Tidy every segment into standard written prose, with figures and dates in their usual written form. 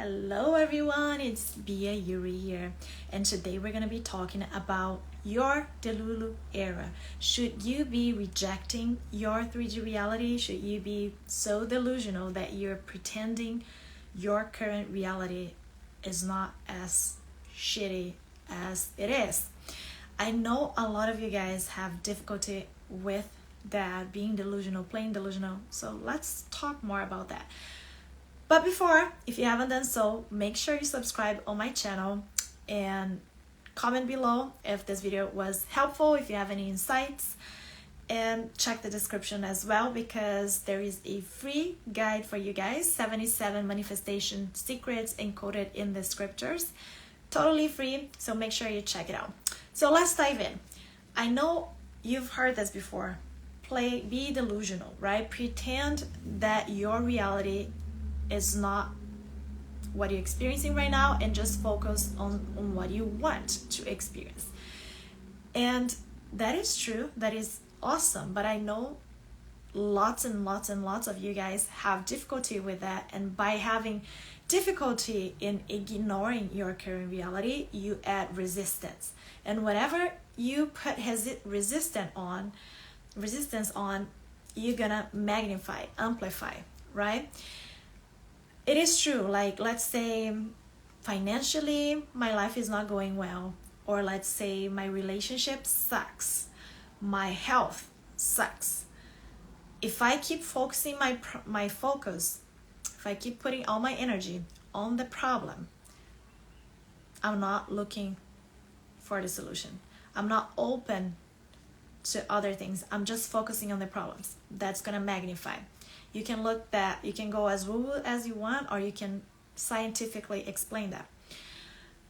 Hello everyone, it's Bia Yuri here, and today we're going to be talking about your DELULU era. Should you be rejecting your 3D reality? Should you be so delusional that you're pretending your current reality is not as shitty as it is? I know a lot of you guys have difficulty with that, being delusional, playing delusional, so let's talk more about that. But before, if you haven't done so, make sure you subscribe on my channel and comment below if this video was helpful, if you have any insights, and check the description as well because there is a free guide for you guys, 77 manifestation secrets encoded in the scriptures, totally free, so make sure you check it out. So let's dive in. I know you've heard this before, be delusional, right? Pretend that your reality is not what you're experiencing right now and just focus on what you want to experience. And that is true, that is awesome, but I know lots and lots and lots of you guys have difficulty with that, and by having difficulty in ignoring your current reality, you add resistance. And whatever you put resistance on, you're gonna magnify, amplify, right? It is true, like let's say financially my life is not going well, or let's say my relationship sucks, my health sucks. If I keep focusing my focus, if I keep putting all my energy on the problem, I'm not looking for the solution. I'm not open to other things. I'm just focusing on the problems. That's gonna magnify. You can you can go as woo as you want, or you can scientifically explain that.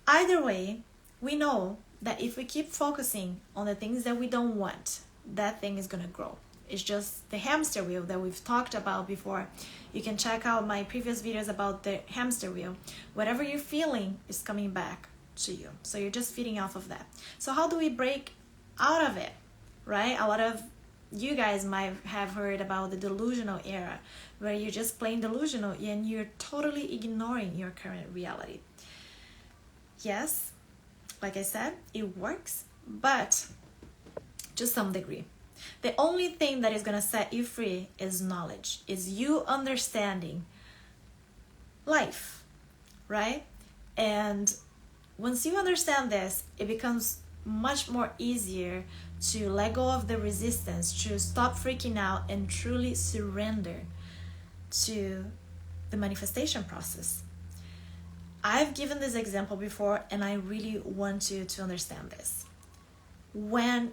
Either way, we know that if we keep focusing on the things that we don't want, that thing is gonna grow. It's just the hamster wheel that we've talked about before. You can check out my previous videos about the hamster wheel. Whatever you're feeling is coming back to you. So you're just feeding off of that. So how do we break out of it, right? A lot of you guys might have heard about the delusional era, where you're just plain delusional and you're totally ignoring your current reality. Yes, like I said, it works, but to some degree. The only thing that is going to set you free is knowledge, is you understanding life, right? And once you understand this, it becomes much more easier to let go of the resistance, to stop freaking out and truly surrender to the manifestation process. I've given this example before, and I really want you to understand this. When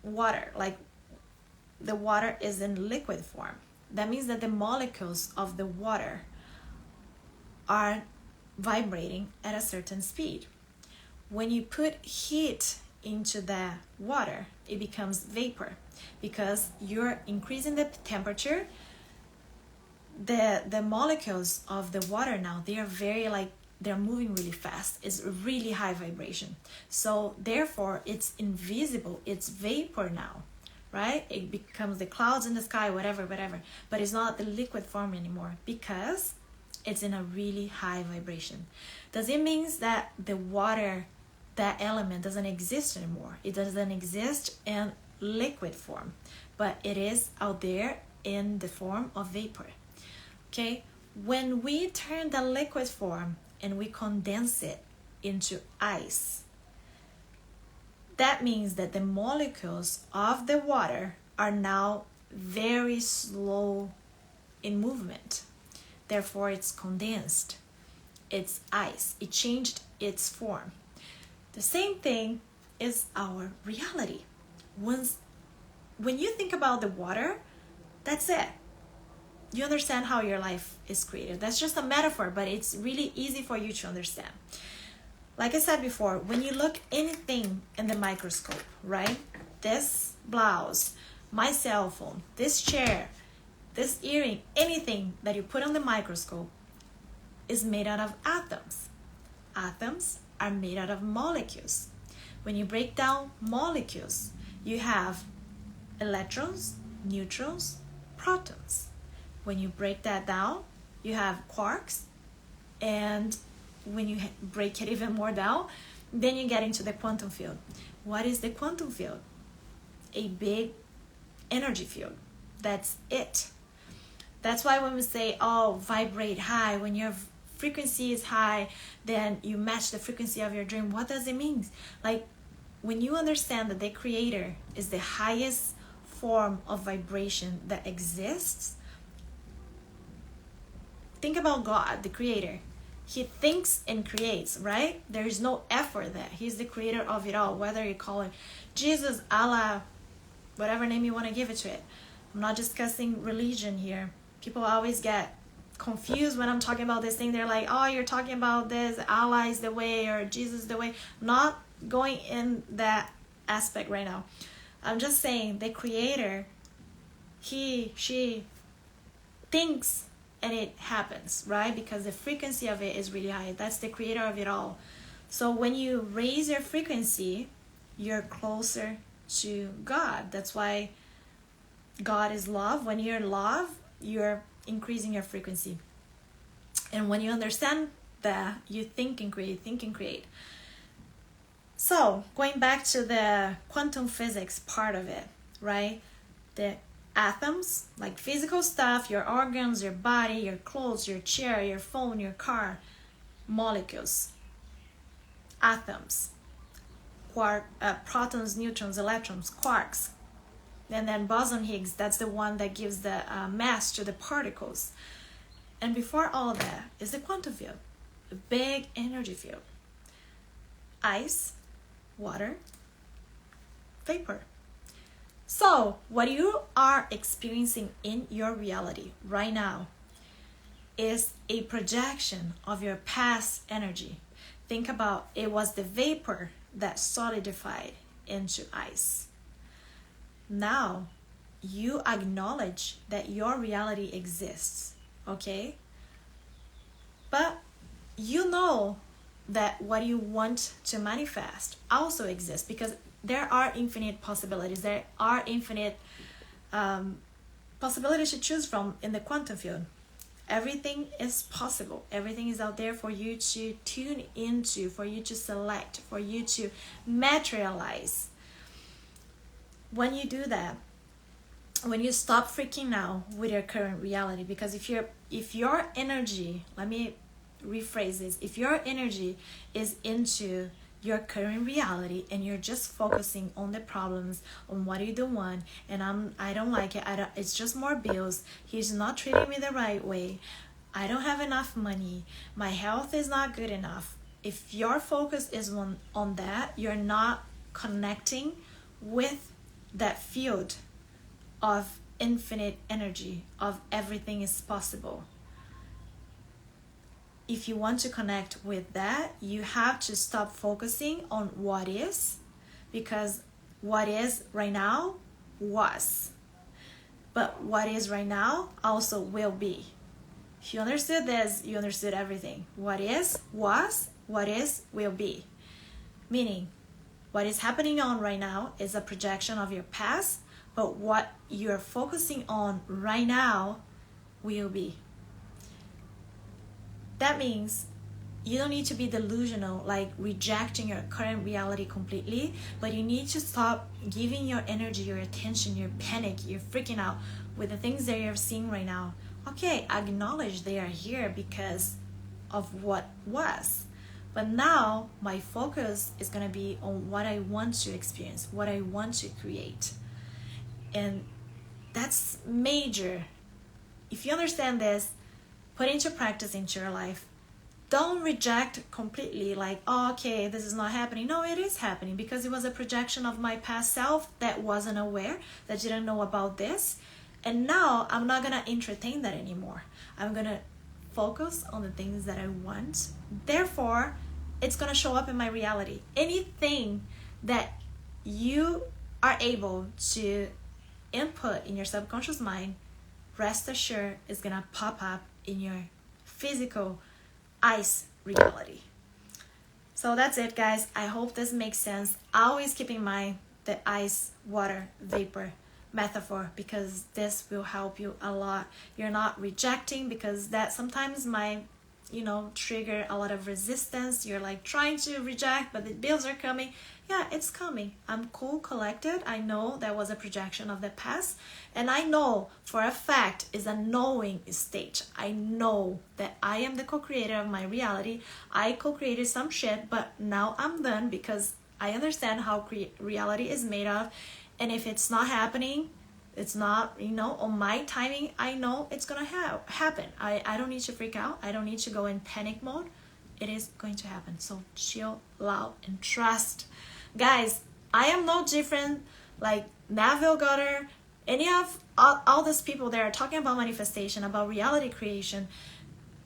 water, like the water is in liquid form, that means that the molecules of the water are vibrating at a certain speed. When you put heat into the water, it becomes vapor because you're increasing the temperature. The molecules of the water now, they are they're moving really fast. It's really high vibration, so therefore it's invisible, it's vapor now, right? It becomes the clouds in the sky, whatever, but it's not the liquid form anymore because it's in a really high vibration. Does it mean that the water, that element, doesn't exist anymore? It doesn't exist in liquid form, but it is out there in the form of vapor. Okay, when we turn the liquid form and we condense it into ice, that means that the molecules of the water are now very slow in movement. Therefore, it's condensed. It's ice. It changed its form. The same thing is our reality. When you think about the water, that's it. You understand how your life is created. That's just a metaphor, but it's really easy for you to understand. Like I said before, when you look anything in the microscope, right? This blouse, my cell phone, this chair, this earring, anything that you put on the microscope is made out of atoms. Atoms are made out of molecules. When you break down molecules, you have electrons, neutrons, protons. When you break that down, you have quarks And when you break it even more down, then you get into the quantum field. What is the quantum field? A big energy field. That's it. That's why when we say, oh, vibrate high, when your frequency is high, then you match the frequency of your dream. What does it mean? Like, when you understand that the creator is the highest form of vibration that exists, think about God, the creator. He thinks and creates, right? There is no effort there. He's the creator of it all, whether you call it Jesus, Allah, whatever name you want to give it to it. I'm not discussing religion here. People always get confused when I'm talking about this thing. They're like, oh, you're talking about this, Allah is the way, or Jesus is the way. I'm not going in that aspect right now. I'm just saying the creator, he, she thinks and it happens, right? Because the frequency of it is really high. That's the creator of it all. So when you raise your frequency, you're closer to God. That's why God is love. When you're love, you're increasing your frequency. And when you understand that, you think and create. So going back to the quantum physics part of it, right? The atoms, like physical stuff, your organs, your body, your clothes, your chair, your phone, your car, molecules, atoms, protons, neutrons, electrons, quarks, and then boson Higgs, that's the one that gives the mass to the particles. And before all that is the quantum field, a big energy field. Ice, water, vapor. So what you are experiencing in your reality right now is a projection of your past energy. Think about it was the vapor that solidified into ice. Now you acknowledge that your reality exists, okay? But you know that what you want to manifest also exists, because there are infinite possibilities. There are infinite possibilities to choose from in the quantum field. Everything is possible. Everything is out there for you to tune into, for you to select, for you to materialize. When you do that, when you stop freaking out with your current reality, because if your energy, let me rephrase this, if your energy is into your current reality and you're just focusing on the problems, on what you don't want, and I don't like it, it's just more bills, he's not treating me the right way, I don't have enough money, my health is not good enough. If your focus is on that, you're not connecting with that field of infinite energy, of everything is possible. If you want to connect with that, you have to stop focusing on what is, because what is right now was, but what is right now also will be. If you understood this, you understood everything. What is, was, what is, will be. Meaning, what is happening on right now is a projection of your past, but what you're focusing on right now will be. That means you don't need to be delusional, like rejecting your current reality completely, but you need to stop giving your energy, your attention, your panic, your freaking out with the things that you're seeing right now. Okay, acknowledge they are here because of what was. But now my focus is going to be on what I want to experience, what I want to create. And that's major. If you understand this, put into practice into your life. Don't reject completely like, oh, okay, this is not happening. No, it is happening because it was a projection of my past self that wasn't aware, that didn't know about this. And now I'm not going to entertain that anymore. I'm going to focus on the things that I want. Therefore, it's going to show up in my reality. Anything that you are able to input in your subconscious mind, rest assured is going to pop up in your physical ice reality. So that's it, guys. I hope this makes sense. Always keep in mind the ice, water, vapor metaphor, because this will help you a lot. You're not rejecting, because that sometimes my you know, trigger a lot of resistance. You're like trying to reject, but the bills are coming. Yeah, it's coming. I'm cool, collected. I know that was a projection of the past, and I know for a fact is a knowing state. I know that I am the co-creator of my reality. I co-created some shit, but now I'm done because I understand how reality is made of. And if it's not happening, it's not, you know, on my timing, I know it's gonna happen. I don't need to freak out. I don't need to go in panic mode. It is going to happen. So chill out and trust. Guys, I am no different like Neville Goddard, any of all these people that are talking about manifestation, about reality creation.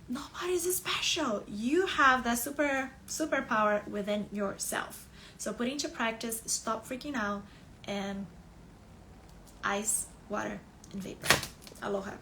Nobody's special. You have that superpower within yourself. So put into practice, stop freaking out, and ice, water, and vapor. Aloha.